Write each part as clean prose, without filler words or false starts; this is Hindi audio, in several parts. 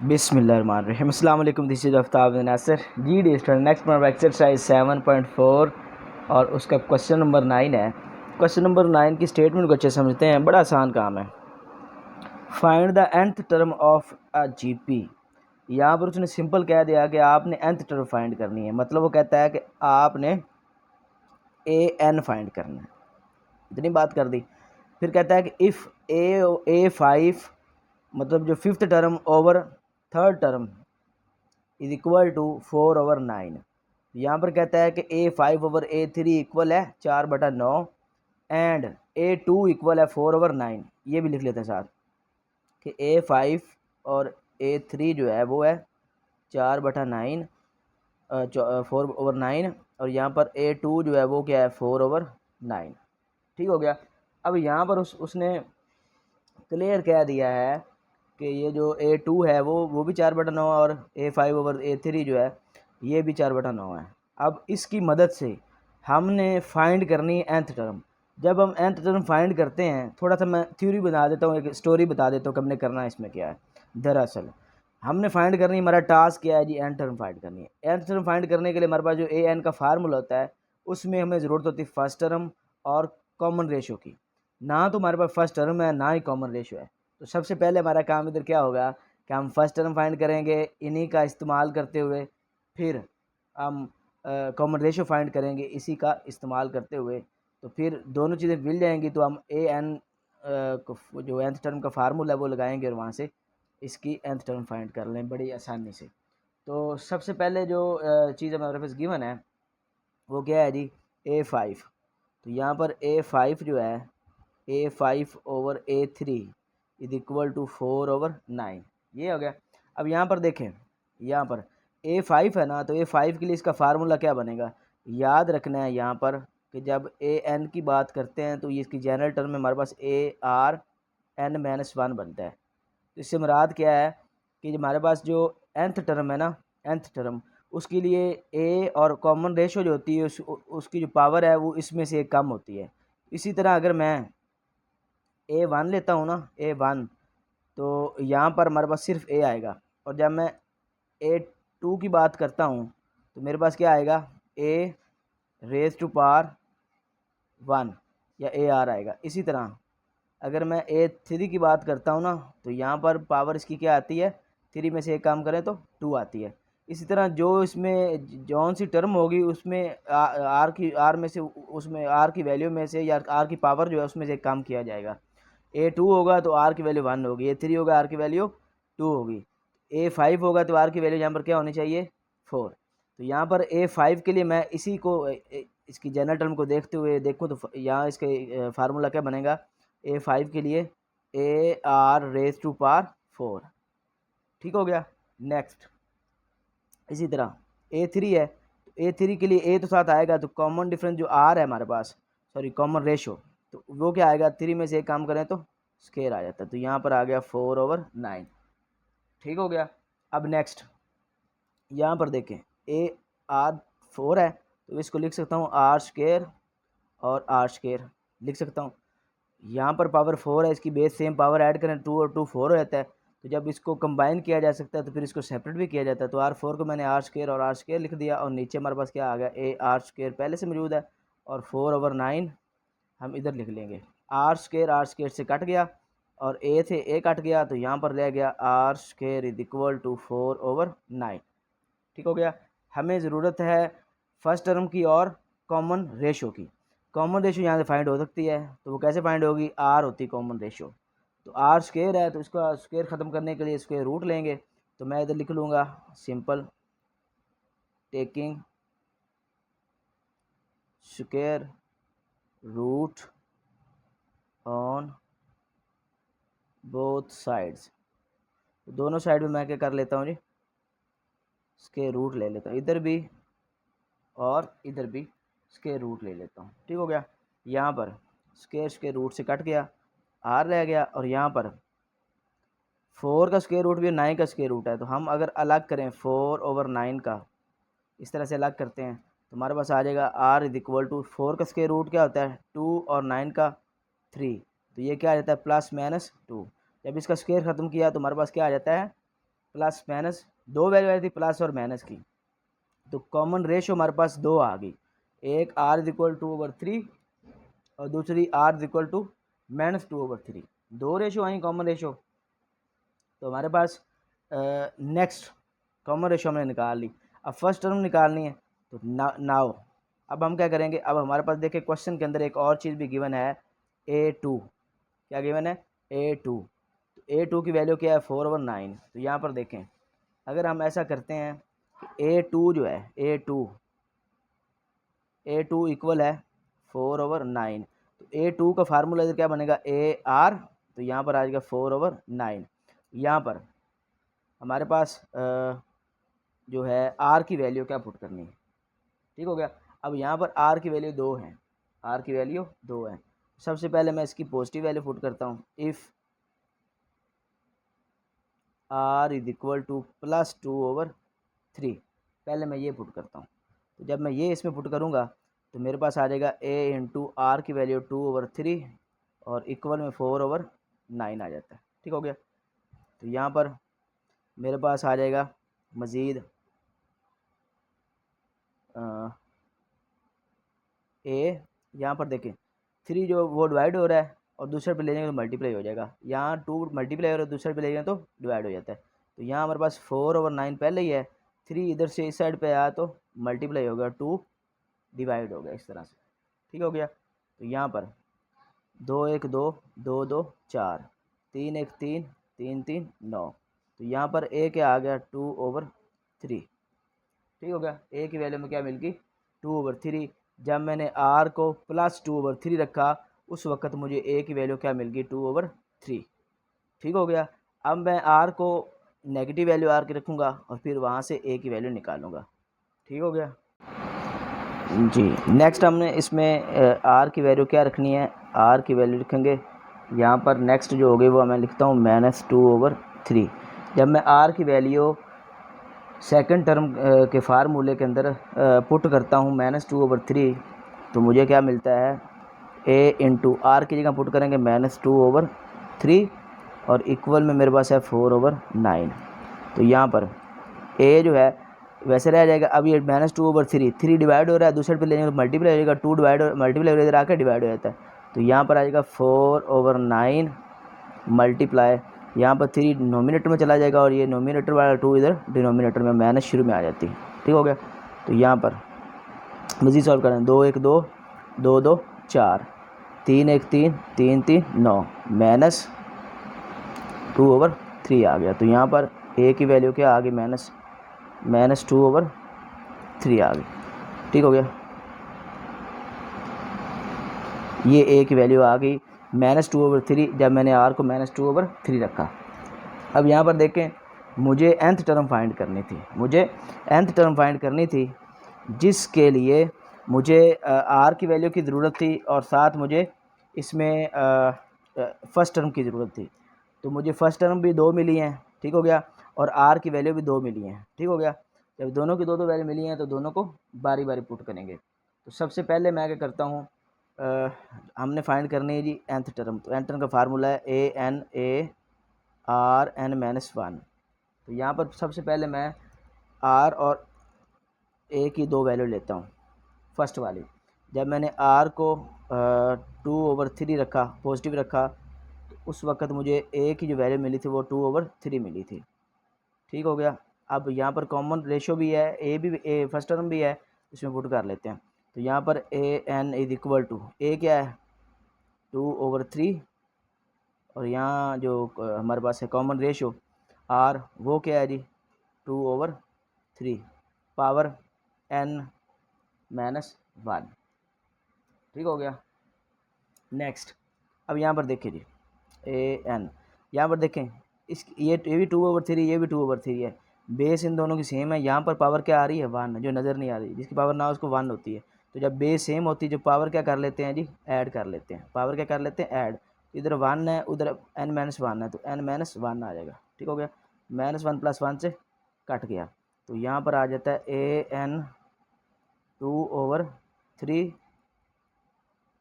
बिस्मिल्लाहिर्रहमानिर्रहीम। अस्सलाम वालेकुम। This is Aftab Nasir G D student. Next number exercise 7.4 और उसका क्वेश्चन नंबर 9 है। क्वेश्चन नंबर 9 की स्टेटमेंट को अच्छे समझते हैं। बड़ा आसान काम है। Find the nth term of a GP. यहाँ पर उसने सिंपल कह दिया कि आपने nth टर्म फाइंड करनी है। मतलब वो कहता है कि आपने an फाइंड करना है। इतनी बात कर दी। फिर कहता है कि इफ़ a5 मतलब जो fifth term over third term is equal to 4/9। यहाँ पर कहता है कि A5/A3 इक्वल है 4/9 एंड A2 इक्वल है 4/9। ये भी लिख लेते हैं साथ कि A5 और A3 जो है वो है 4/9 4/9 और यहाँ पर A2 जो है वो क्या है 4/9। ठीक हो गया। अब यहाँ पर उसने क्लियर कह दिया है कि ये जो A2 है वो भी 4/9 और A5/A3 जो है ये भी 4/9 है। अब इसकी मदद से हमने फाइंड करनी है nth टर्म। जब हम nth टर्म फाइंड करते हैं, थोड़ा सा मैं थ्योरी बता देता हूँ, एक स्टोरी बता देता हूँ कि हमने करना है इसमें क्या है। दरअसल हमने फाइंड करनी, हमारा टास्क क्या है जी, nth टर्म फाइंड करनी है। nth टर्म फाइंड करने के लिए हमारे पास जो an का फार्मूला होता है उसमें हमें ज़रूरत होती है फर्स्ट टर्म और कॉमन रेशो की। ना तो हमारे पास फर्स्ट टर्म है ना ही कॉमन रेशो है। तो सबसे पहले हमारा काम इधर क्या होगा कि हम फर्स्ट टर्म फाइंड करेंगे इन्हीं का इस्तेमाल करते हुए, फिर हम कॉमन रेशो फाइंड करेंगे इसी का इस्तेमाल करते हुए। तो फिर दोनों चीज़ें मिल जाएंगी तो हम an को जो nth टर्म का फार्मूला है वो लगाएंगे और वहाँ से इसकी nth टर्म फाइंड कर लें बड़ी आसानी से। तो सबसे पहले जो चीज़ हमारे पास गिवन है वो क्या है जी, A5। तो यहाँ पर A5 जो है A5/A3 इज इक्वल टू 4/9। ये हो गया। अब यहाँ पर देखें, यहाँ पर A5 है ना, तो A5 के लिए इसका फार्मूला क्या बनेगा, याद रखना है यहाँ पर कि जब an की बात करते हैं तो ये इसकी जनरल टर्म में हमारे पास ARn-1 बनता है। तो इससे मुराद क्या है कि हमारे पास जो nth टर्म है ना, nth टर्म उसके लिए a और कॉमन रेशो जो होती है उसकी जो पावर है वो इसमें से एक कम होती है। इसी तरह अगर मैं A1 लेता हूँ ना, A1, तो यहाँ पर हमारे पास सिर्फ a आएगा। और जब मैं A2 की बात करता हूँ तो मेरे पास क्या आएगा, A⁻1 या AR आएगा। इसी तरह अगर मैं A3 की बात करता हूँ ना तो यहाँ पर पावर इसकी क्या आती है, 3 में से एक काम करें तो 2 आती है। इसी तरह जो इसमें जौन सी टर्म होगी उसमें आर में से, उसमें आर की वैल्यू में से या आर की पावर जो है उसमें से एक काम किया जाएगा। A2 होगा तो आर की वैल्यू 1 होगी, A3 होगा आर की वैल्यू 2 होगी, A5 होगा तो आर की वैल्यू यहाँ पर क्या होनी चाहिए, 4। तो यहाँ पर A5 के लिए मैं इसी को इसकी जनरल टर्म को देखते हुए देखूँ तो यहाँ इसके फार्मूला क्या बनेगा, A5 के लिए AR⁻4। ठीक हो गया। नेक्स्ट इसी तरह A3 है, तो A3 के लिए A तो साथ आएगा तो कॉमन डिफरेंस जो R है हमारे पास, सॉरी कॉमन रेशो, तो वो क्या आएगा, 3 में से एक काम करें तो स्केयर आ जाता है। तो यहाँ पर आ गया 4/9। ठीक हो गया। अब नेक्स्ट यहाँ पर देखें AR4 है तो इसको लिख सकता हूँ R² और R² लिख सकता हूँ। यहाँ पर पावर 4 है, इसकी बेस सेम पावर ऐड करें 2 और 2 4 हो जाता है। तो जब इसको कंबाइन किया जा सकता है तो फिर इसको सेपरेट भी किया जाता है। तो R4 को मैंने R² और R² लिख दिया और नीचे हमारे पास क्या आ गया, AR² पहले से मौजूद है और 4/9 हम इधर लिख लेंगे। R² से कट गया और A से A कट गया तो यहाँ पर रह गया R² इज इक्वल टू 4/9। ठीक हो गया। हमें ज़रूरत है फर्स्ट टर्म की और कॉमन रेशो की। कॉमन रेशो यहाँ से फाइंड हो सकती है, तो वो कैसे फाइंड होगी, आर होती कॉमन रेशो। तो R² है तो इसका स्क्वायर ख़त्म करने के लिए स्क्वायर रूट लेंगे। तो मैं इधर लिख लूँगा simple taking square root on both sides. तो दोनों साइड में मैं क्या कर लेता हूँ जी, स्क्वायर रूट ले लेता हूँ, इधर भी और इधर भी स्क्वायर रूट ले लेता हूँ। ठीक हो गया। यहाँ पर स्क्वायर रूट से कट गया, आर रह गया और यहाँ पर 4 का स्क्वायर रूट भी 9 का स्क्वायर रूट है। तो हम अगर अलग करें 4/9 का, इस तरह से अलग करते हैं तो हमारे पास आ जाएगा R इज इक्वल टू 4 का स्क्वायर रूट क्या होता है 2 और 9 का 3, तो ये क्या आ जाता है +-2। जब इसका स्क्वायर ख़त्म किया तो हमारे पास क्या आ जाता है प्लस माइनस, दो वैल्यू आई थी प्लस और माइनस की, तो कॉमन रेशो हमारे पास दो आ गई, एक R is equal to over three और दूसरी R is equal to minus two over three, दो रेशो आई कॉमन रेशो। तो हमारे पास नेक्स्ट कॉमन रेशो हमने निकाल ली, अब फर्स्ट टर्म निकालनी है, तो नाउ अब हम क्या करेंगे, अब हमारे पास देखिए क्वेश्चन के अंदर एक और चीज़ भी गिवन है, A2, क्या गिवन है, A2, तो A2 की वैल्यू क्या है 4/9। तो यहाँ पर देखें अगर हम ऐसा करते हैं कि A2 जो है A2 इक्वल है 4/9, तो A2 का फार्मूला इधर क्या बनेगा AR, तो यहाँ पर आ जाएगा 4/9। यहाँ पर हमारे पास जो है R की वैल्यू क्या पुट करनी है, ठीक हो गया। अब यहाँ पर R की वैल्यू 2 है, R की वैल्यू 2 है, सबसे पहले मैं इसकी पॉजिटिव वैल्यू पुट करता हूँ, if R is equal to +2/3, पहले मैं ये पुट करता हूँ। तो जब मैं ये इसमें पुट करूँगा तो मेरे पास आ जाएगा A इंटू आर की वैल्यू 2/3 और इक्वल में 4/9 आ जाता है, ठीक हो गया। तो यहाँ पर मेरे पास आ जाएगा मज़ीद ए, यहाँ पर देखें 3 जो वो डिवाइड हो रहा है और दूसरे पे ले जाएंगे तो मल्टीप्लाई हो जाएगा, यहाँ 2 मल्टीप्लाई हो रहा है दूसरे पे ले जाएंगे तो डिवाइड हो जाता है। तो यहाँ हमारे पास 4/9 पहले ही है, 3 इधर से इस साइड पे आया तो मल्टीप्लाई हो गया, 2 डिवाइड हो गया, इस तरह से, ठीक हो गया। तो यहाँ पर 2 1 2 2 2 4, 3 1 3 3 3 9, तो यहाँ पर ए क्या आ गया 2/3, ठीक हो गया। ए की वैल्यू में क्या मिल गई 2/3, जब मैंने आर को +2/3 रखा उस वक्त मुझे ए की वैल्यू क्या मिल गई 2/3, ठीक हो गया। अब मैं आर को नेगेटिव वैल्यू आर की रखूँगा और फिर वहाँ से ए की वैल्यू निकालूँगा, ठीक हो गया जी। नेक्स्ट हमने इसमें आर की वैल्यू क्या रखनी है, आर की वैल्यू लिखेंगे यहाँ पर, नेक्स्ट जो हो गई वो मैं लिखता हूँ -2/3। जब मैं आर की वैल्यू सेकंड टर्म के फार्मूले के अंदर पुट करता हूँ -2/3, तो मुझे क्या मिलता है ए इंटू आर की जगह पुट करेंगे -2/3 और इक्वल में मेरे पास है 4/9। तो यहाँ पर ए जो है वैसे रह जाएगा, अब ये -2/3 3 डिवाइड हो रहा है, दूसरे पे ले जाएंगे तो मल्टीप्लाई हो जाएगा, 2 डिवाइड मल्टीप्लाई इधर आकर डिवाइड हो जाता है, तो यहाँ पर आ जाएगा 4/9 मल्टीप्लाई, यहाँ पर 3 नोमिनेटर में चला जाएगा और ये नोमिनेटर वाला 2 इधर डिनोमिनेटर में, माइनस शुरू में आ जाती है, ठीक हो गया। तो यहाँ पर मज़ीद सॉल्व करें, 2 1 2 2 2 4, 3 1 3 3 3 9 -2/3 आ गया। तो यहाँ पर ए की वैल्यू क्या आ गई -2/3 आ गई, ठीक हो गया। ये ए की वैल्यू आ गई -2/3 जब मैंने आर को -2/3 रखा। अब यहाँ पर देखें मुझे nth टर्म फाइंड करनी थी, जिसके लिए मुझे आर की वैल्यू की ज़रूरत थी और साथ मुझे इसमें फ़र्स्ट टर्म की ज़रूरत थी। तो मुझे फ़र्स्ट टर्म भी 2 मिली हैं, ठीक हो गया, और आर की वैल्यू भी 2 मिली हैं, ठीक हो गया। जब दोनों की 2 वैल्यू मिली हैं तो दोनों को बारी बारी पुट करेंगे। तो सबसे पहले मैं क्या करता हूँ, हमने फाइंड करनी है जी nth टर्म, तो nth टर्म का फार्मूला है ANARN-1। तो यहाँ पर सबसे पहले मैं आर और ए की 2 वैल्यू लेता हूँ, फर्स्ट वाली। जब मैंने आर को 2/3 रखा, पॉजिटिव रखा, तो उस वक्त मुझे ए की जो वैल्यू मिली थी वो 2/3 मिली थी, ठीक हो गया। अब यहाँ पर कॉमन रेशो भी है, ए भी ए फर्स्ट टर्म भी है, इसमें पुट कर लेते हैं। तो यहाँ पर AN इज इक्वल टू ए क्या है 2/3 और यहाँ जो हमारे पास है कॉमन रेशो आर वो क्या है जी 2/3 पावर n-1, ठीक हो गया। नेक्स्ट अब यहाँ पर देखिए जी AN, यहाँ पर देखें इस ये भी 2/3 ये भी 2/3 है, बेस इन दोनों की सेम है। यहाँ पर पावर क्या आ रही है 1, जो नज़र नहीं आ रही, जिसकी पावर ना हो उसको 1 होती है। तो जब बेस सेम होती है जो पावर क्या कर लेते हैं जी ऐड कर लेते हैं, पावर क्या कर लेते हैं ऐड, इधर 1 है उधर n-1 है तो n-1 आ जाएगा, ठीक हो गया। -1 + 1 से कट गया, तो यहाँ पर आ जाता है AN 2/3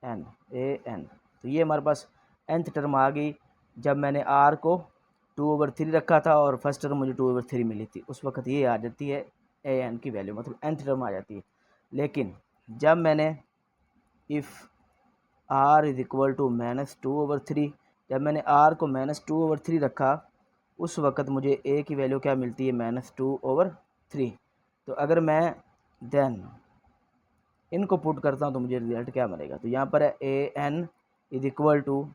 AN। तो ये हमारे पास nth टर्म आ गई जब मैंने r को 2/3 रखा था और फर्स्ट टर्म मुझे 2/3 मिली थी, उस वक्त ये आ जाती है ए एन की वैल्यू, मतलब nth टर्म आ जाती है। लेकिन जब मैंने if R is equal to -2/3, जब मैंने आर को -2/3 रखा, उस वक्त मुझे ए की वैल्यू क्या मिलती है, -2/3। तो अगर मैं देन इनको पुट करता हूँ तो मुझे रिजल्ट क्या मिलेगा, तो यहाँ पर है A N is equal to,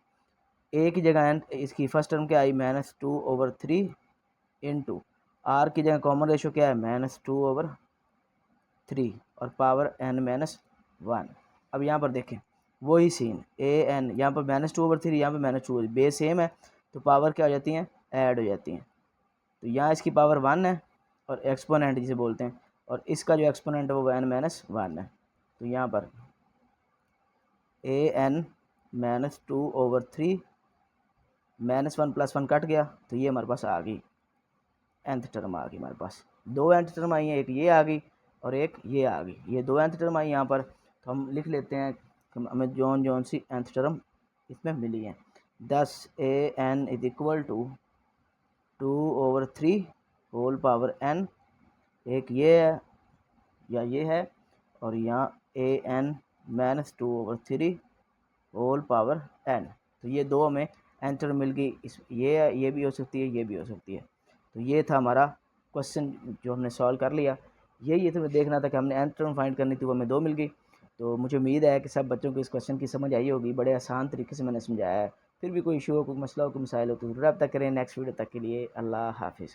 ए की जगह एन, इसकी फर्स्ट टर्म क्या आई, -2/3 इंटू आर की जगह कॉमन रेशो क्या है, -2/3 और पावर n-1। अब यहाँ पर देखें वही सीन, ए एन यहाँ पर -2/3, यहाँ पर -2, बेस सेम है तो पावर क्या हो जाती हैं, ऐड हो जाती हैं। तो यहाँ इसकी पावर 1 है और एक्सपोनेंट जिसे बोलते हैं, और इसका जो एक्सपोनेंट है वो n-1 है। तो यहाँ पर ए एन -2/3 -1 + 1 कट गया, तो ये हमारे पास आ गई nth टर्म आ गई हमारे पास। दो nth टर्म आई हैं, एक ये आ गई और एक ये आ गई, ये दो nth टर्म आई यहाँ पर। तो हम लिख लेते हैं कि हमें जौन सी nth टर्म इसमें मिली है। 10 A N is equal to 2/3 whole power n, एक ये है या ये है, और यहाँ A N -2/3 whole power n। तो ये दो हमें nth टर्म मिल गई, इस ये भी हो सकती है, ये भी हो सकती है। तो ये था हमारा क्वेश्चन जो हमने सॉल्व कर लिया। यही तो देखना था कि हमने nth टर्म फाइंड करनी थी, वो हमें 2 मिल गई। तो मुझे उम्मीद है कि सब बच्चों को इस क्वेश्चन की समझ आई होगी, बड़े आसान तरीके से मैंने समझाया है। फिर भी कोई इशू हो, कोई मसला हो, कोई मसाइल हो तो रब्ता करें। नेक्स्ट वीडियो तक के लिए अल्लाह हाफिज़।